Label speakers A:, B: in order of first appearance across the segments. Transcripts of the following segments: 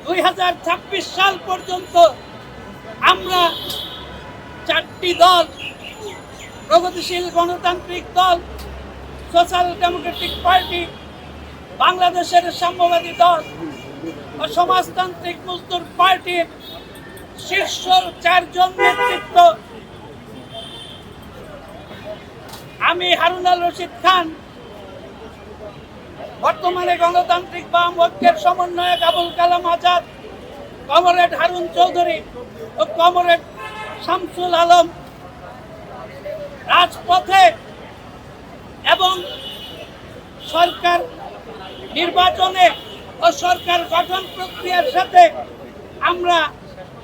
A: 2026 সাল পর্যন্ত আমরা 4টি দল, প্রগতিশীল গণতান্ত্রিক দল, সোশ্যাল ডেমোক্রেটিক পার্টি, বাংলাদেশের সাম্যবাদী দল ও সমাজতান্ত্রিক মজদুর পার্টির শীর্ষ 4 জন নেতৃত্ব আমি হারুনুর রশিদ খান, বর্তমানে গণতান্ত্রিক বাম ঐক্যের সমন্বয়ক আবুল কালাম আজাদ, কমরেড হারুন চৌধুরী ও কমরেড শামসুল আলম রাজপথে এবং সরকার নির্বাচনে ও সরকার গঠন প্রক্রিয়ার সাথে আমরা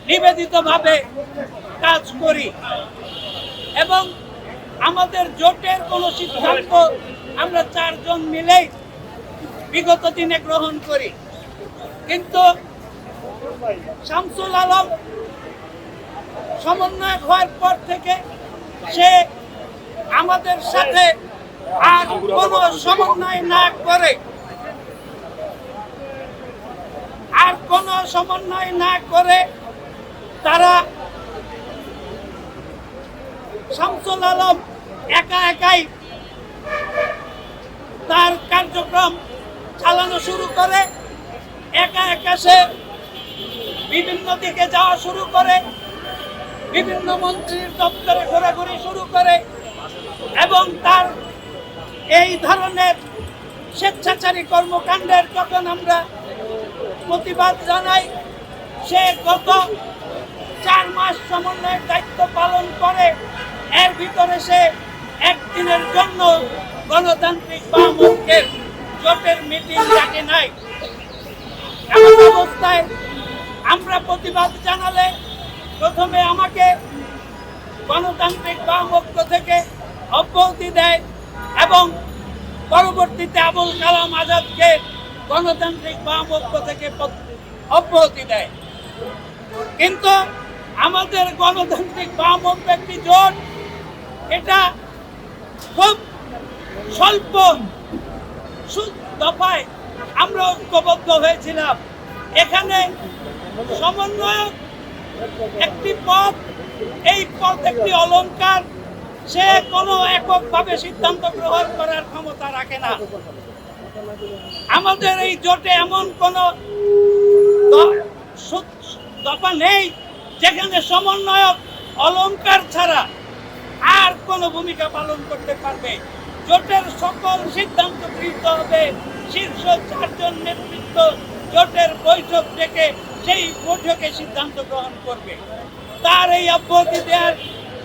A: নিবেদিতভাবে কাজ করি এবং আমাদের জোটের কোনো সিদ্ধান্ত আমরা 4 জন মিলেই বিগত দিনে গ্রহণ করি। কিন্তু শামসুল আলম সমন্বয়ক হওয়ার পর থেকে সে আমাদের সাথে আর কোনো সমন্বয় না করে তারা শামসুল আলম একাই তার কার্যক্রম চালানো শুরু করে, একা সে বিভিন্ন দিকে যাওয়া শুরু করে, বিভিন্ন মন্ত্রীর দপ্তরে ঘোরাঘুরি শুরু করে এবং তার এই ধরনের স্বেচ্ছাচারী কর্মকাণ্ডের যখন আমরা প্রতিবাদ জানাই, সে গত 4 মাস সমন্বয়ের দায়িত্ব পালন করে। এর ভিতরে সে একদিনের জন্য গণতান্ত্রিক বাম ঐক্যের জোটের মিটিং ডাকে নাই। এমন অবস্থায় আমরা প্রতিবাদ জানালে প্রথমে আমাকে গণতান্ত্রিক বাম ঐক্য থেকে অব্যাহতি দেয় এবং পরবর্তীতে আবুল কালাম আজাদকে গণতান্ত্রিক বাম ঐক্য থেকে অব্যাহতি দেয়। কিন্তু আমাদের গণতান্ত্রিক বাম ঐক্য একটি জোট, এটা খুব স্বল্প দফায় আমরা ঐক্যবদ্ধ হয়েছিলাম। এখানে সমন্বয়ক একটি পদ, এই পদ একটি অলংকার, সে কোনো এককভাবে সিদ্ধান্ত গ্রহণ করার ক্ষমতা রাখে না। আমাদের এই জোটে এমন কোনো দফা নেই যেখানে সমন্বয়ক অলংকার ছাড়া আর কোনো ভূমিকা পালন করতে পারবে। জোটের সকল সিদ্ধান্ত গৃহীত হবে শীর্ষ 4 জন নেতৃত্ব জোটের বৈঠক ডেকে সেই বৈঠকে সিদ্ধান্ত গ্রহণ করবে। তার এই অব্যাহতি দেওয়ার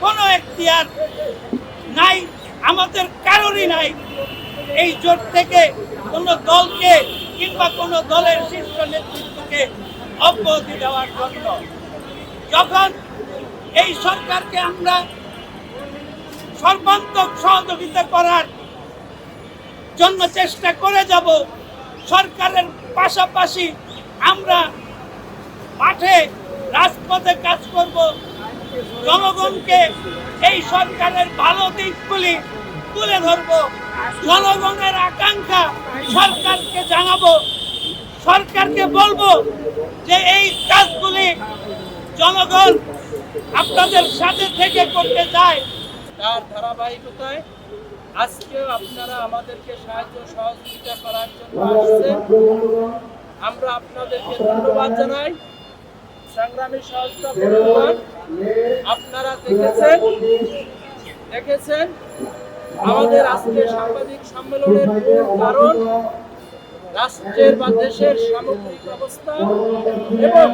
A: কোনো এখতিয়ার নাই, আমাদের কারোরই নাই এই জোট থেকে কোনো দলকে কিংবা কোনো দলের শীর্ষ নেতৃত্বকে অব্যাহতি দেওয়ার জন্য। যখন এই সরকারকে আমরা সর্বান্তক সহযোগিতা করার জন্য চেষ্টা করে যাব, সরকারের পাশাপাশি আমরা মাঠে রাজপথে কাজ করব, জনগণকে এই সরকারের ভালো দিকগুলি তুলে ধরব, জনগণের আকাঙ্ক্ষা সরকারকে জানাবো, সরকারকে বলবো যে এই কাজগুলি জনগণ আপনাদের সাথে থেকে করতে চায়।
B: তার ধারাবাহিকতায় আজকেও আপনারা আমাদেরকে সাহায্য সহযোগিতা করার জন্য আসছেন। আমরা আপনাদেরকে ধন্যবাদ জানাই। সংগ্রামী সহযোগিতা বন্ধুগণ, আপনারা দেখেছেন আমাদের আজকে সাংবাদিক সম্মেলনের মূল কারণ রাষ্ট্রের বা দেশের সামগ্রিক অবস্থা এবং